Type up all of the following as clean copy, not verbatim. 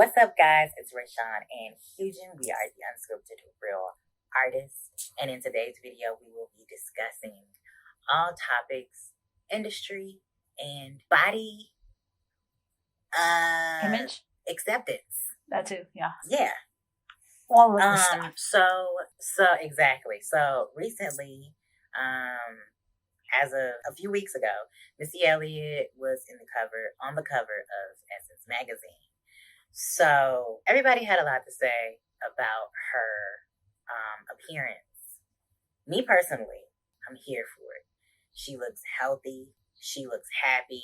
What's up, guys? It's Rashawn and Hugin. We are the Unscripted Real Artists. And in today's video, we will be discussing all topics, industry, and body image acceptance. That too, yeah. Yeah. All of the stuff. So exactly. So recently, as a few weeks ago, Missy Elliot was on the cover of Essence magazine. So everybody had a lot to say about her appearance. Me personally, I'm here for it. She looks healthy. She looks happy.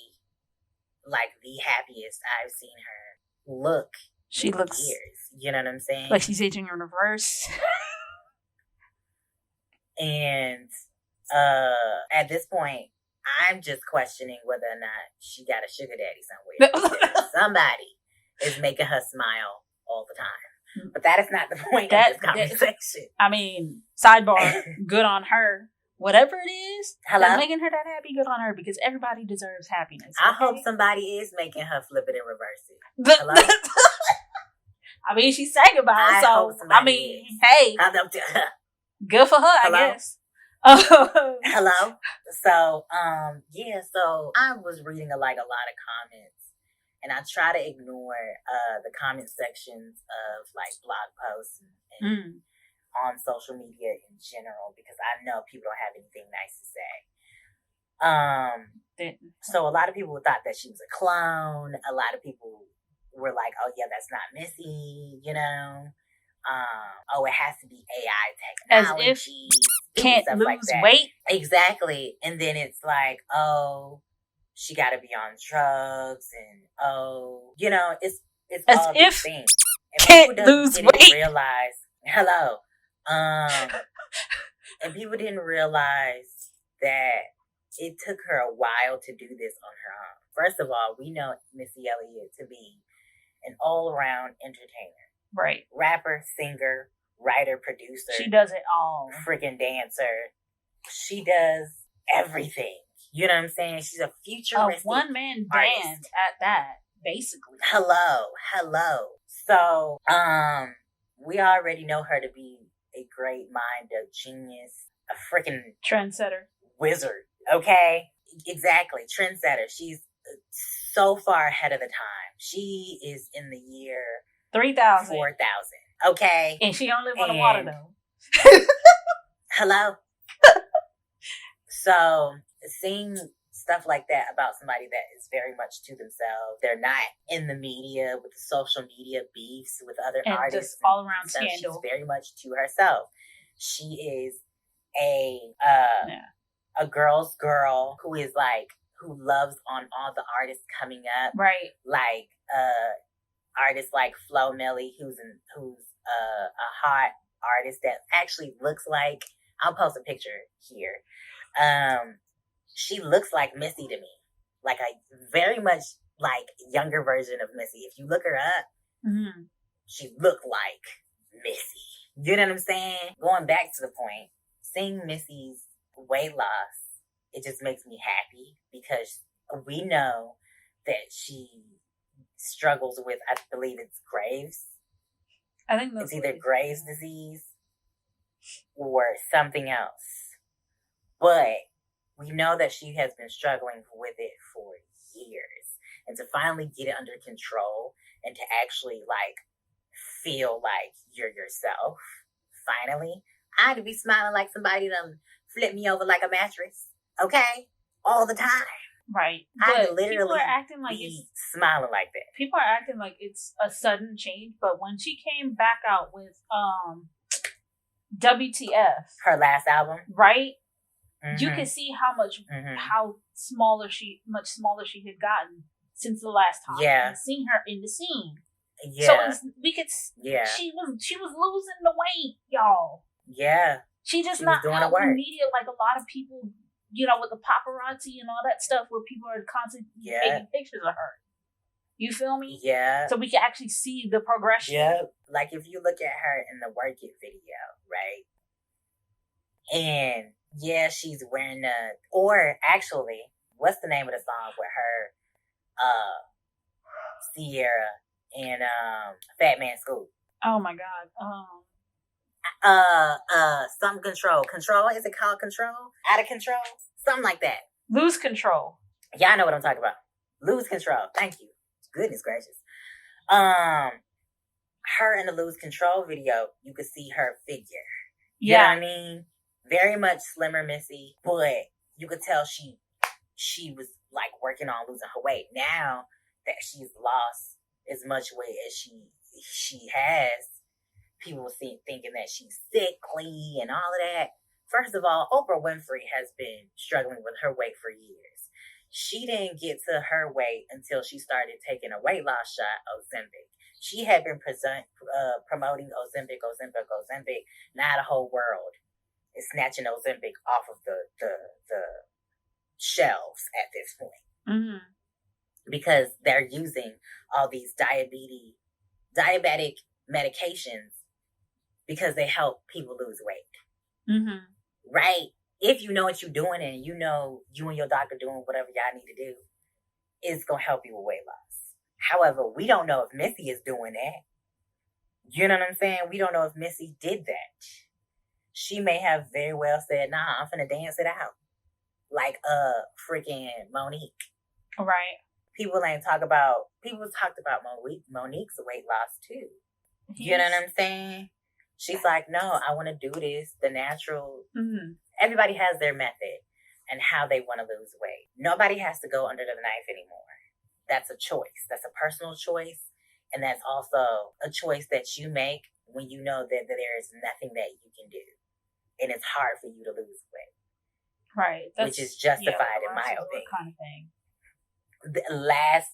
Like the happiest I've seen her look. She looks years. You know what I'm saying? like she's aging in reverse. And at this point, I'm just questioning whether or not she got a sugar daddy somewhere. Somebody is making her smile all the time. But that is not the point of this conversation. I mean, sidebar, good on her. Whatever it is, that's making her that happy, good on her, because everybody deserves happiness. Okay? I hope somebody is making her flip it and reverse it. Hello? I mean, she sang about it, so, I mean, is. hey, good for her, Hello? I guess. Hello? So, so I was reading a lot of comments, and I try to ignore the comment sections of blog posts and on social media in general, because I know people don't have anything nice to say. So a lot of people thought that she was a clone. A lot of people were like, "Oh yeah, that's not Missy," you know. Oh, it has to be AI technology. As if can't lose weight. Exactly. And then it's like, oh, she got to be on drugs, and oh, you know, it's as all if these things. And can't lose weight. Realize, hello. And people didn't realize that it took her a while to do this on her own. First of all, we know Missy Elliot to be an all-around entertainer. Right. Rapper, singer, writer, producer. She does it all. Freaking dancer. She does everything. You know what I'm saying? She's a futuristic one-man artist. band at that, basically. Hello. So, we already know her to be a great mind, a genius, a freaking trendsetter, wizard. Okay, exactly, trendsetter. She's so far ahead of the time. She is in the year 3000, 4000. Okay, and she don't live on the water though. Hello. So seeing stuff like that about somebody that is very much to themselves, they're not in the media with the social media beefs with other and artists, just all around scandal. She's very much to herself. She is a girl's girl who loves on all the artists coming up, right? Like artists like Flo Milli, who's a hot artist that actually looks like, I'll post a picture here. She looks like Missy to me, like a very much like younger version of Missy. If you look her up, she looked like Missy. You know what I'm saying? Going back to the point, seeing Missy's weight loss, it just makes me happy, because we know that she struggles with, I believe it's Graves. I think it's either Graves' disease or something else. But we know that she has been struggling with it for years. And to finally get it under control and to actually feel like you're yourself, finally, I had to be smiling like somebody done flipped me over like a mattress. Okay? All the time. Right. I literally people are acting like it's smiling like that. People are acting like it's a sudden change, but when she came back out with WTF, her last album, right? You can see how much much smaller she had gotten since the last time. Yeah, and seeing her in the scene. Yeah, so we could. Yeah, she was losing the weight, y'all. Yeah, she not doing out the work. in media like a lot of people. You know, with the paparazzi and all that stuff, where people are constantly taking pictures of her. You feel me? Yeah. So we can actually see the progression. Yeah. Like if you look at her in the Work It video, right? And yeah, she's wearing or actually, what's the name of the song with her, Sierra and Fat Man Scoop. Oh my God. Some control. Control? Is it called control? Out of control? Something like that. Lose control. Y'all know what I'm talking about. Lose control. Thank you. Goodness gracious. Her in the Lose Control video, you could see her figure. You know what I mean? Very much slimmer Missy, but you could tell she was like working on losing her weight. Now that she's lost as much weight as she has, people thinking that she's sickly and all of that. First of all, Oprah Winfrey has been struggling with her weight for years. She didn't get to her weight until she started taking a weight loss shot, Ozempic. She had been promoting Ozempic. Now the whole world is snatching Ozempic off of the shelves at this point. Mm-hmm. Because they're using all these diabetic medications because they help people lose weight. Mm-hmm. Right? If you know what you're doing and you know you and your doctor doing whatever y'all need to do, it's going to help you with weight loss. However, we don't know if Missy is doing that. You know what I'm saying? We don't know if Missy did that. She may have very well said, nah, I'm finna dance it out. Like freaking Monique. Right. People talked about Monique's weight loss too. You know what I'm saying? She's like, no, I want to do this the natural. Mm-hmm. Everybody has their method and how they want to lose weight. Nobody has to go under the knife anymore. That's a choice. That's a personal choice. And that's also a choice that you make when you know that there is nothing that you can do. And it's hard for you to lose weight. Right. Which is justified in my opinion. Kind of thing. The last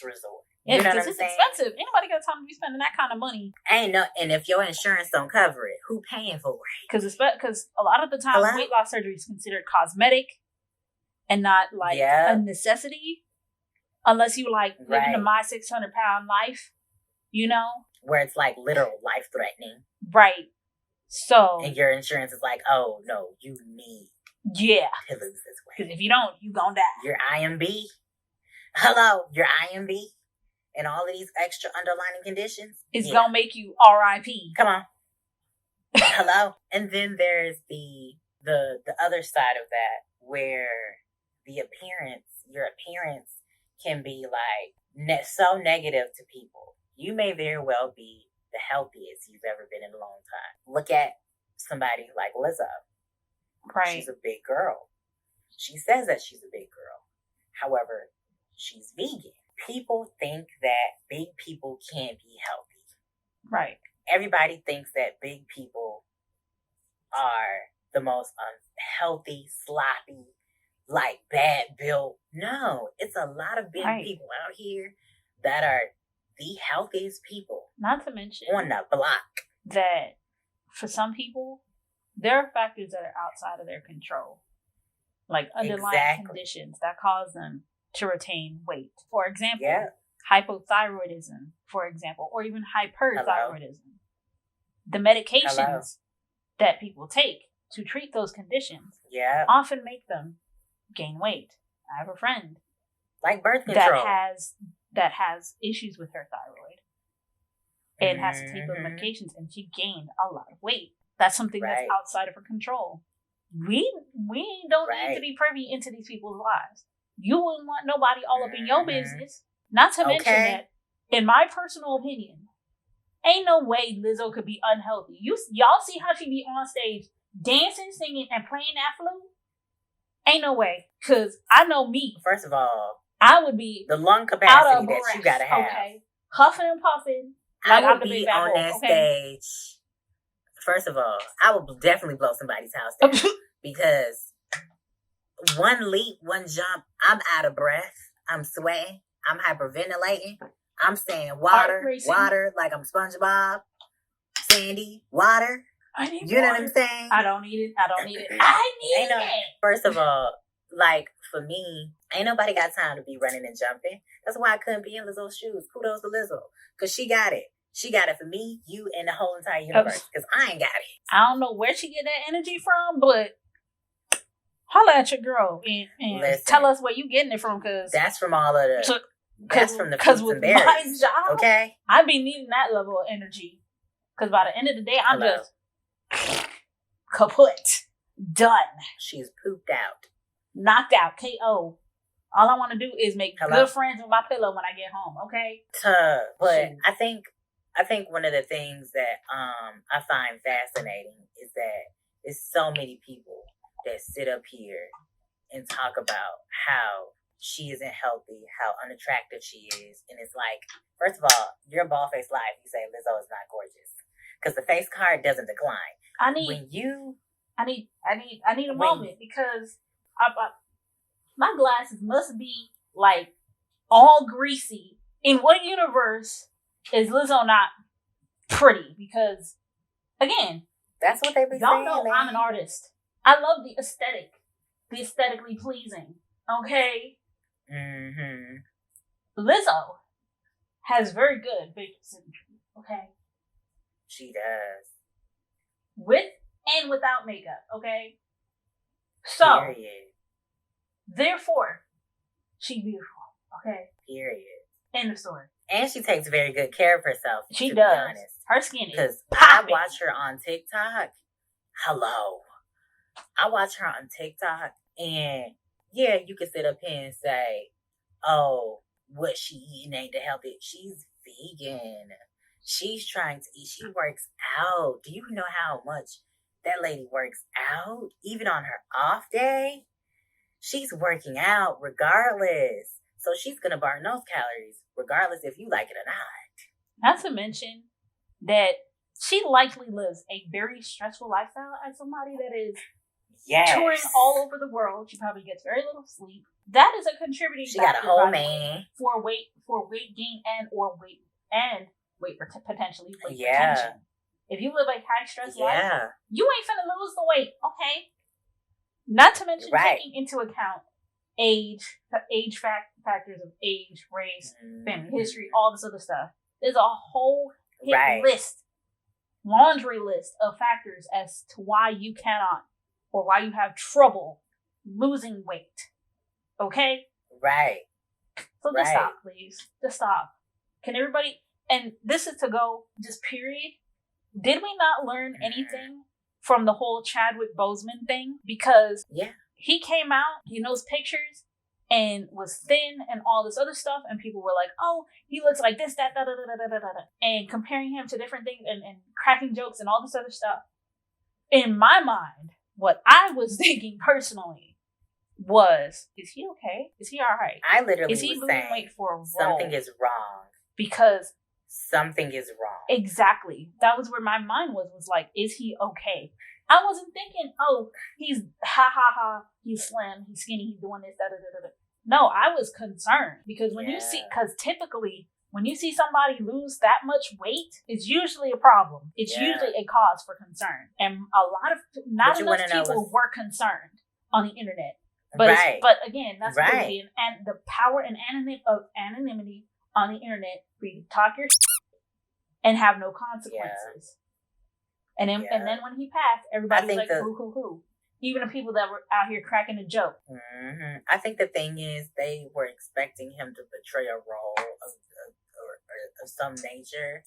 resort. Yeah, you know because it's expensive. Ain't nobody got time to be spending that kind of money. And if your insurance don't cover it, who paying for it? Because a lot of the time, weight loss surgery is considered cosmetic and not like a necessity, unless you like living my 600-pound life, you know, where it's like literal life threatening, right? So, and your insurance is like, oh no, you need to lose this weight because if you don't, you gonna die. Your IMB, your IMB. And all of these extra underlying conditions. It's going to make you RIP. Come on. Hello. And then there's the other side of that where your appearance can be like so negative to people. You may very well be the healthiest you've ever been in a long time. Look at somebody like Lizzo. Right. She's a big girl. She says that she's a big girl. However, she's vegan. People think that big people can't be healthy. Right. Everybody thinks that big people are the most unhealthy, sloppy, like bad built. No, it's a lot of big people out here that are the healthiest people. Not to mention on the block. That for some people, there are factors that are outside of their control. Like underlying conditions that cause them to retain weight. For example, hypothyroidism, for example, or even hyperthyroidism. The medications that people take to treat those conditions often make them gain weight. I have a friend like birth control that has issues with her thyroid and has to take those medications, and she gained a lot of weight. That's something that's outside of her control. We don't need to be privy into these people's lives. You wouldn't want nobody all up in your business. Not to mention that, in my personal opinion, ain't no way Lizzo could be unhealthy. Y'all see how she be on stage dancing, singing, and playing that flute? Ain't no way. Because I know me. First of all, I would be the lung capacity that you gotta have. Okay. Huffing and puffing. I would be on that stage. First of all, I would definitely blow somebody's house down. Because one leap, one jump, I'm out of breath. I'm sweating. I'm hyperventilating. I'm saying water, like I'm SpongeBob, Sandy, water. I need you water. Know what I'm saying? I don't need it. I need it. First of all, like for me, ain't nobody got time to be running and jumping. That's why I couldn't be in Lizzo's shoes. Kudos to Lizzo. Because she got it. She got it for me, you, and the whole entire universe. Because I ain't got it. I don't know where she get that energy from, but holla at your girl and tell us where you getting it from. Because that's from all of That's from the fruits and berries. My job, okay, I be needing that level of energy. Because by the end of the day, I'm just kaput, done. She's pooped out, knocked out, KO. All I want to do is make good friends with my pillow when I get home. Okay. But I think one of the things that I find fascinating is that there's so many people that sit up here and talk about how she isn't healthy, how unattractive she is, and it's like, first of all, your bald-faced life, you say Lizzo is not gorgeous because the face card doesn't decline. I need a moment because my glasses must be like all greasy. In what universe is Lizzo not pretty? Because again, that's what they be y'all saying. Know man. I'm an artist. I love the aesthetic, the aesthetically pleasing. Okay. Mm-hmm. Lizzo has very good facial symmetry. Okay. She does. With and without makeup. Okay. So. Period. Therefore, she's beautiful. Okay. Period. End of story. And she takes very good care of herself. She does. Be honest. Her skin is because I watch her on TikTok. Hello. I watch her on TikTok, and yeah, you can sit up here and say, "Oh, what she eating ain't the healthy." She's vegan. She's trying to eat. She works out. Do you know how much that lady works out? Even on her off day, she's working out regardless. So she's gonna burn those calories regardless if you like it or not. Not to mention that she likely lives a very stressful lifestyle as somebody that is touring all over the world. She probably gets very little sleep. That is a contributing factor. She got a whole man for weight gain and potentially weight retention. If you live a high stress life, you ain't finna lose the weight, okay? Not to mention taking into account factors of age, race, family history, all this other stuff. There's a whole laundry list of factors as to why you cannot or why you have trouble losing weight. Okay? Right. So just stop, please. Just stop. Can everybody, and this is to go, just period. Did we not learn anything from the whole Chadwick Boseman thing? Because he came out in those pictures and was thin and all this other stuff, and people were like, "Oh, he looks like this, that, da da da da da da," and comparing him to different things and cracking jokes and all this other stuff. In my mind, what I was thinking personally was, "Is he okay? Is he all right? I literally is he was losing saying weight for a role? Something is wrong because something is wrong." Exactly. That was where my mind was like, "Is he okay?" I wasn't thinking, "Oh, he's he's slim, he's skinny, he's doing this, da da da da." No, I was concerned because because typically when you see somebody lose that much weight, it's usually a problem. It's usually a cause for concern, and not enough people were concerned on the internet. But but again, that's crazy, and the power and anonymity on the internet for you to talk your and have no consequences. And then when he passed, everybody was like, "Who?" Even the people that were out here cracking a joke. Mm-hmm. I think the thing is, they were expecting him to portray a role of some nature.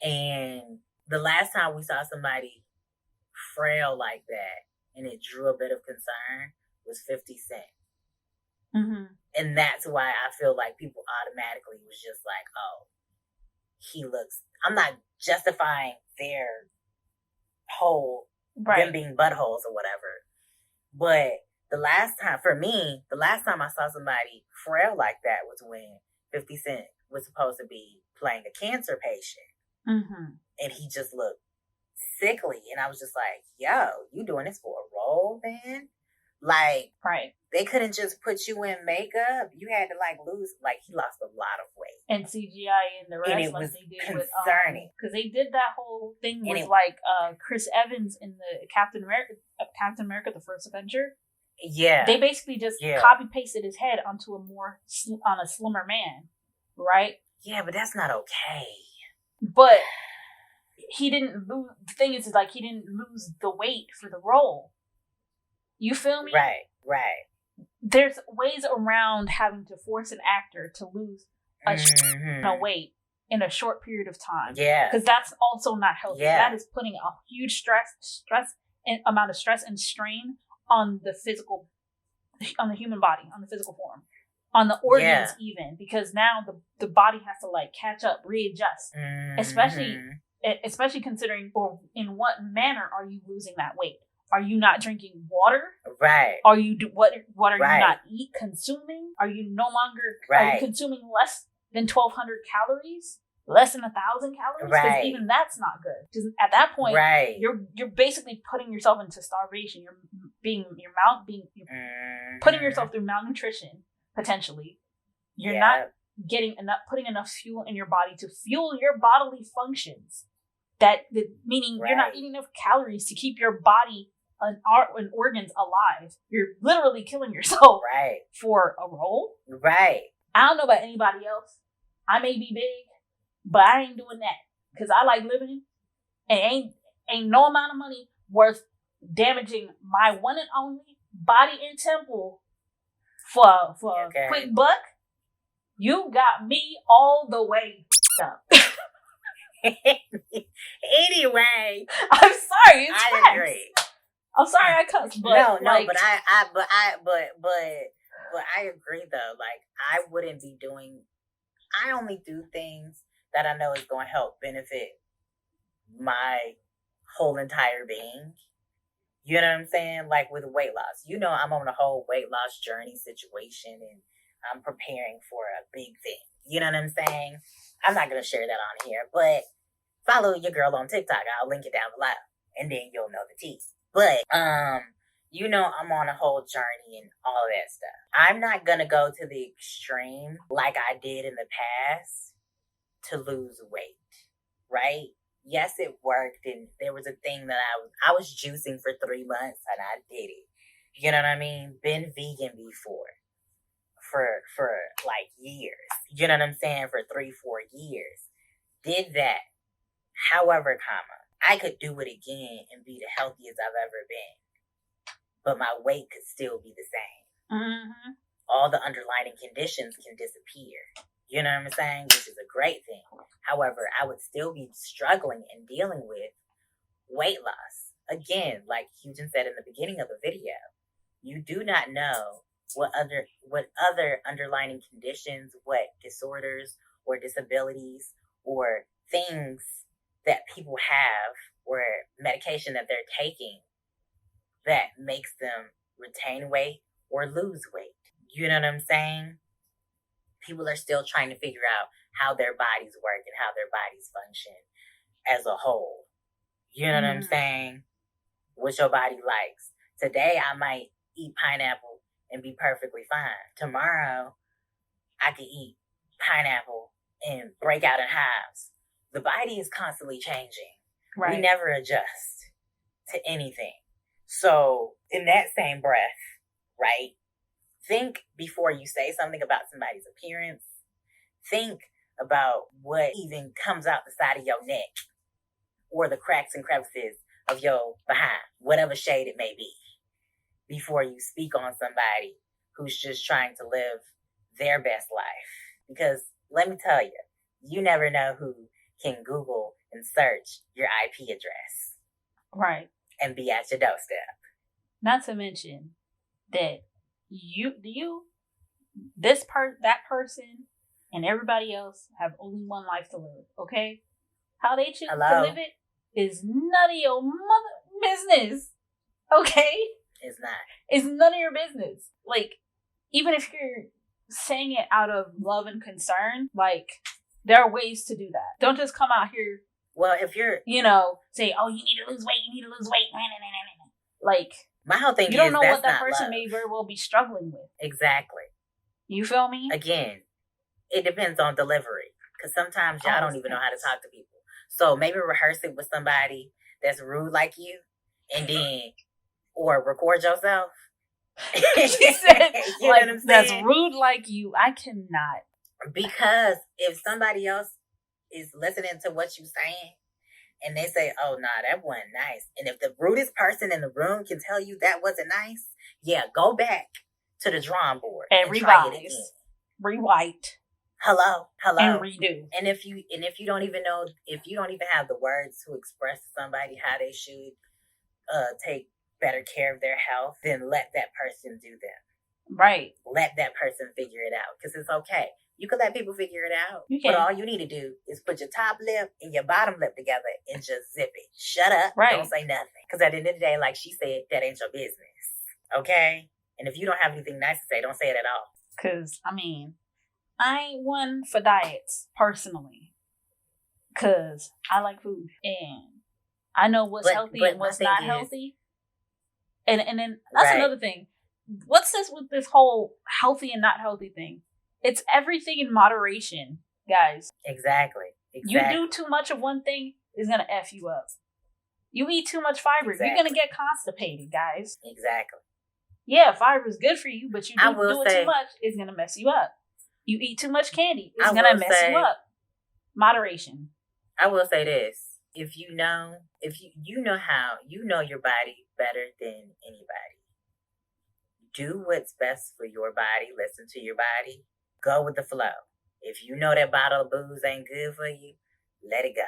And the last time we saw somebody frail like that, and it drew a bit of concern, was 50 Cent. Mm-hmm. And that's why I feel like people automatically was just like, "Oh, he looks..." I'm not justifying their whole... them being buttholes or whatever. But the last time I saw somebody frail like that was when 50 Cent was supposed to be playing a cancer patient. Mm-hmm. And he just looked sickly. And I was just like, "Yo, you doing this for a role, man?" Like, they couldn't just put you in makeup. You had to lose, he lost a lot of weight. And CGI and the rest, and it was they did concerning. Because they did that whole thing with Chris Evans in the Captain America, the First Avenger. Yeah. They basically just copy pasted his head onto on a slimmer man, right? Yeah, but that's not okay. But he didn't lose. The thing is, he didn't lose the weight for the role. You feel me? Right. There's ways around having to force an actor to lose a weight in a short period of time. Yeah. Because that's also not healthy. Yeah. That is putting a huge amount of stress and strain on the physical, on the human body, on the physical form, on the organs even, because now the body has to like catch up, readjust, especially considering, or in what manner are you losing that weight? Are you not drinking water? Right. Are you what are you not consuming? Are you no longer are you consuming less than 1,200 calories? Less than 1,000 calories? Because even that's not good. Because at that point, you're basically putting yourself into starvation. You're putting yourself through malnutrition potentially. You're not putting enough fuel in your body to fuel your bodily functions. Meaning you're not eating enough calories to keep your body and organs alive. You're literally killing yourself for a role. Right. I don't know about anybody else. I may be big, but I ain't doing that because I like living, and ain't no amount of money worth damaging my one and only body and temple for a quick buck. You got me all the way up. Anyway, I'm sorry. It's I facts. agree. I'm sorry I cussed, but but I agree though. Like I wouldn't be doing. I only do things that I know is going to help benefit my whole entire being. You know what I'm saying? Like with weight loss. You know, I'm on a whole weight loss journey situation and I'm preparing for a big thing. You know what I'm saying? I'm not going to share that on here, but follow your girl on TikTok. I'll link it down below and then you'll know the tea. But, you know, I'm on a whole journey and all of that stuff. I'm not going to go to the extreme like I did in the past to lose weight, right? Yes, it worked, and there was a thing that I was juicing for 3 months, and I did it. You know what I mean? Been vegan before for like years. You know what I'm saying? For 3-4 years. Did that. However, I could do it again and be the healthiest I've ever been, but my weight could still be the same. Mm-hmm. All the underlying conditions can disappear. You know what I'm saying? Which is a great thing. However, I would still be struggling and dealing with weight loss. Again, like Hugin said in the beginning of the video, you do not know what other underlying conditions, what disorders or disabilities or things that people have or medication that they're taking that makes them retain weight or lose weight. You know what I'm saying? People are still trying to figure out how their bodies work and how their bodies function as a whole. You know what I'm saying? What your body likes. Today, I might eat pineapple and be perfectly fine. Tomorrow, I could eat pineapple and break out in hives. The body is constantly changing. Right. We never adjust to anything. So, in that same breath, right? Think before you say something about somebody's appearance. Think about what even comes out the side of your neck or the cracks and crevices of your behind, whatever shade it may be, before you speak on somebody who's just trying to live their best life. Because let me tell you, you never know who can Google and search your IP address. Right. And be at your doorstep. Not to mention that that person and everybody else have only one life to live, okay? How they choose to live it is none of your business, okay? It's not. It's none of your business. Like, even if you're saying it out of love and concern, like, there are ways to do that. Don't just come out here. Well, if you're, say, oh, you need to lose weight. Like, my whole thing is, you don't know what that person may very well be struggling with. Exactly. You feel me? Again, it depends on delivery. Because sometimes y'all don't even know how to talk to people. So maybe rehearse it with somebody that's rude like you. And then, or record yourself. She said, you know what I'm saying? That's rude like you. I cannot. Because if somebody else is listening to what you're saying, and they say, oh, nah, that wasn't nice. And if the rudest person in the room can tell you that wasn't nice, yeah, go back to the drawing board and revise. Rewrite. hello. And redo. And if you don't even know, if you don't even have the words to express to somebody how they should take better care of their health, then let that person do them. Right. Let that person figure it out, because it's okay. You can let people figure it out, you but all you need to do is put your top lip and your bottom lip together and just zip it. Shut up. Right. Don't say nothing. Because at the end of the day, like she said, that ain't your business. Okay? And if you don't have anything nice to say, don't say it at all. Because, I mean, I ain't one for diets, personally. Because I like food. And I know what's healthy and what's not healthy. And then that's another thing. What's this with this whole healthy and not healthy thing? It's everything in moderation, guys. Exactly. You do too much of one thing, it's going to F you up. You eat too much fiber, you're going to get constipated, guys. Exactly. Yeah, fiber is good for you, but you do it too much, it's going to mess you up. You eat too much candy, it's going to mess you up. Moderation. I will say this. If you know your body better than anybody. Do what's best for your body. Listen to your body. Go with the flow. If you know that bottle of booze ain't good for you, let it go.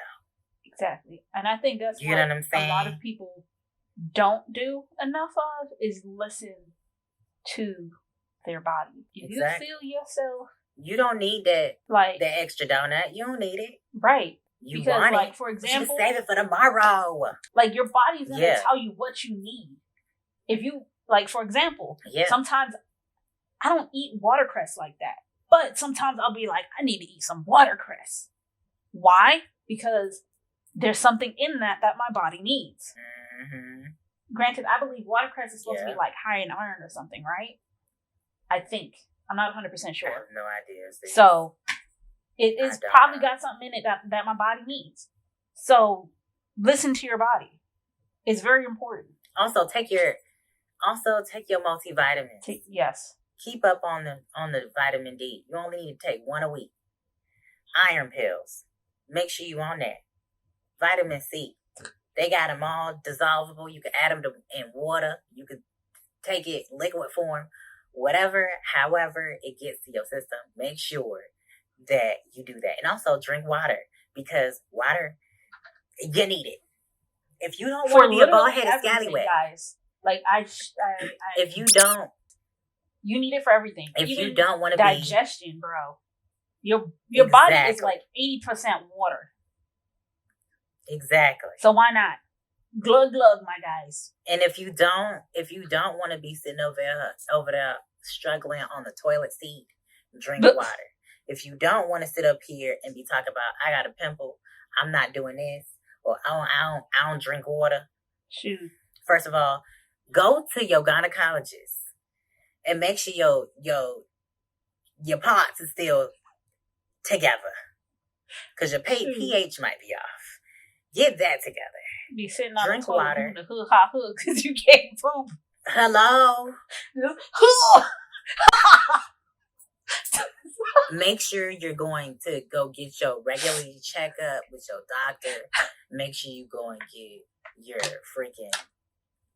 Exactly. And I think that's what I'm saying? A lot of people don't do enough of is listen to their body. If you feel yourself, you don't need that the extra donut. You don't need it. Right. You want it. For example, you save it for tomorrow. Like your body's gonna tell you what you need. If you for example, sometimes I don't eat watercress like that. But sometimes I'll be like, I need to eat some watercress. Why? Because there's something in that my body needs. Mm-hmm. Granted, I believe watercress is supposed to be like high in iron or something, right? I think. I'm not 100% sure. I have no idea. So it is probably got something in it that my body needs. So listen to your body. It's very important. Also, take your multivitamins. Yes. Keep up on the vitamin D. You only need to take 1 a week. Iron pills. Make sure you on that. Vitamin C. They got them all dissolvable. You can add them in water. You could take it liquid form. Whatever, however it gets to your system. Make sure that you do that. And also drink water. Because water, you need it. If you don't want to be a bald-headed scallywag. Guys. If you don't. You need it for everything. If even you don't want to digestion, bro. Your body is like 80% water. Exactly. So why not? Glug glug, my guys. And if you don't want to be sitting over there struggling on the toilet seat, drink water. If you don't want to sit up here and be talking about I got a pimple, I'm not doing this, or I don't drink water. Shoot. First of all, go to your gynecologist. And make sure your parts are still together. Because your pH might be off. Get that together. Be sitting on drink the water. The hood because you can't poop. Hello. Make sure you're going to go get your regular checkup with your doctor. Make sure you go and get your freaking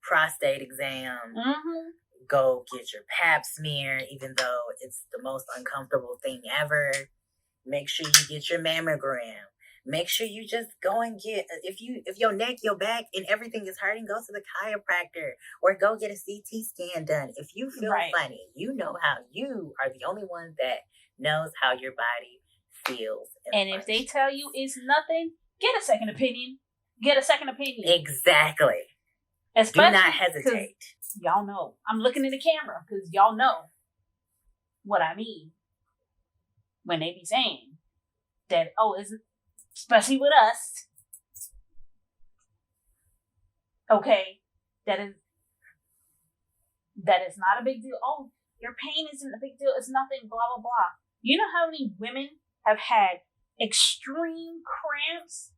prostate exam. Mm-hmm. Go get your pap smear, even though it's the most uncomfortable thing ever. Make sure you get your mammogram. Make sure you just go and get, if your neck, your back, and everything is hurting, go to the chiropractor or go get a CT scan done. If you feel funny, you know how you are the only one that knows how your body feels. And if they tell you it's nothing, get a second opinion. Exactly. Especially do not hesitate. Y'all know. I'm looking in the camera because y'all know what I mean when they be saying that, especially with us, okay, that is not a big deal. Oh, your pain isn't a big deal. It's nothing, blah, blah, blah. You know how many women have had extreme cramps?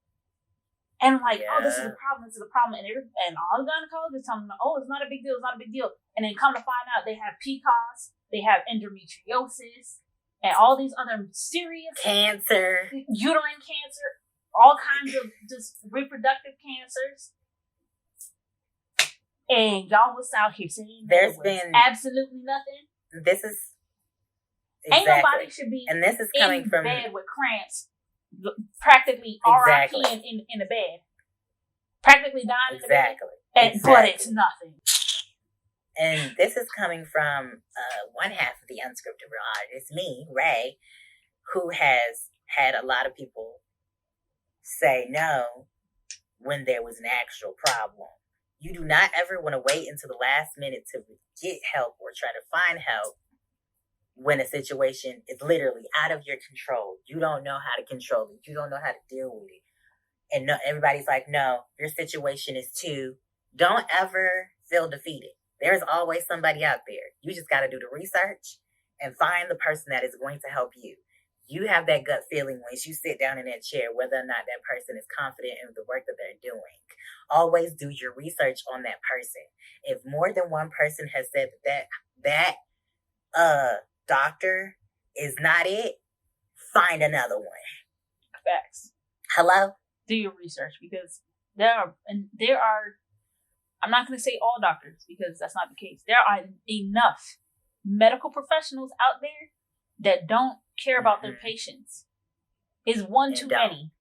And this is a problem. And all the gynecologists tell them, it's not a big deal. And then come to find out they have PCOS, they have endometriosis, and all these other serious cancer, uterine cancer, all kinds of just reproductive cancers. And y'all was out here saying there's been absolutely nothing. This is Exactly. Ain't nobody should be and this is coming in from bed with cramps, practically Exactly. RIP in the bed. Practically dying in the bed. Exactly. But it's nothing. And this is coming from one half of the Unscripted artist, me, Raye, who has had a lot of people say no when there was an actual problem. You do not ever want to wait until the last minute to get help or try to find help when a situation is literally out of your control. You don't know how to control it. You don't know how to deal with it. And no, everybody's like, no, your situation is too. Don't ever feel defeated. There's always somebody out there. You just got to do the research and find the person that is going to help you. You have that gut feeling once you sit down in that chair, whether or not that person is confident in the work that they're doing. Always do your research on that person. If more than one person has said that doctor is not it, find another one. Facts. Hello? Do your research, because there are, I'm not going to say all doctors, because that's not the case. There are enough medical professionals out there that don't care about their patients. Is one too many.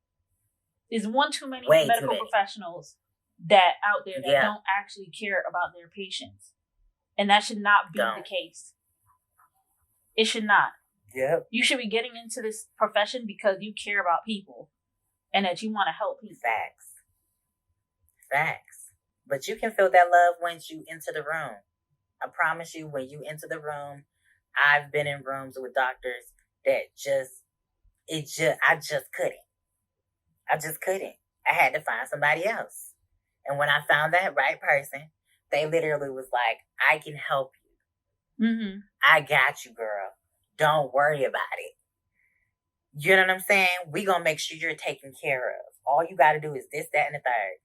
Is one too many medical professionals that out there that don't actually care about their patients. And that should not be the case. It should not. Yep. You should be getting into this profession because you care about people and that you want to help people. Facts. But you can feel that love once you enter the room. I promise you, when you enter the room, I've been in rooms with doctors that I just couldn't. I had to find somebody else. And when I found that right person, they literally was like, I can help you. Mm-hmm. I got you, girl. Don't worry about it. You know what I'm saying? We gonna make sure you're taken care of. All you gotta do is this, that, and the third.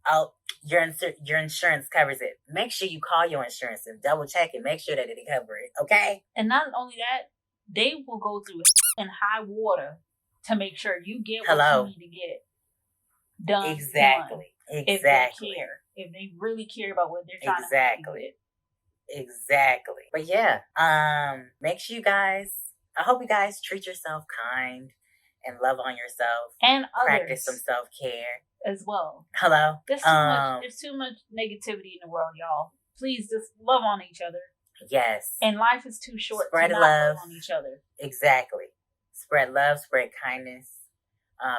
Oh, your insurance covers it. Make sure you call your insurance and double check and make sure that it covers it, okay? And not only that, they will go through in high water to make sure you get what you need to get done. Exactly. If they care. If they really care about what they're trying to do. Exactly. But yeah, make sure you guys, I hope you guys treat yourself kind and love on yourself. And practice some self-care. As well. Hello? There's too much negativity in the world, y'all. Please just love on each other. Yes. And life is too short to not love on each other. Exactly. Spread love, spread kindness.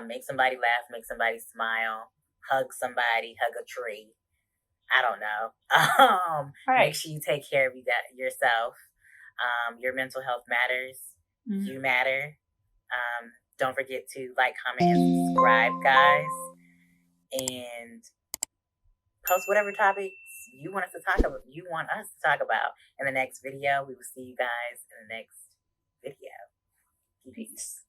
Make somebody laugh, make somebody smile. Hug somebody, hug a tree. I don't know. Right. Make sure you take care of yourself. Your mental health matters. Mm-hmm. You matter. Don't forget to like, comment, and subscribe, guys. And post whatever topics you want us to talk about in the next video. We will see you guys in the next video. Peace.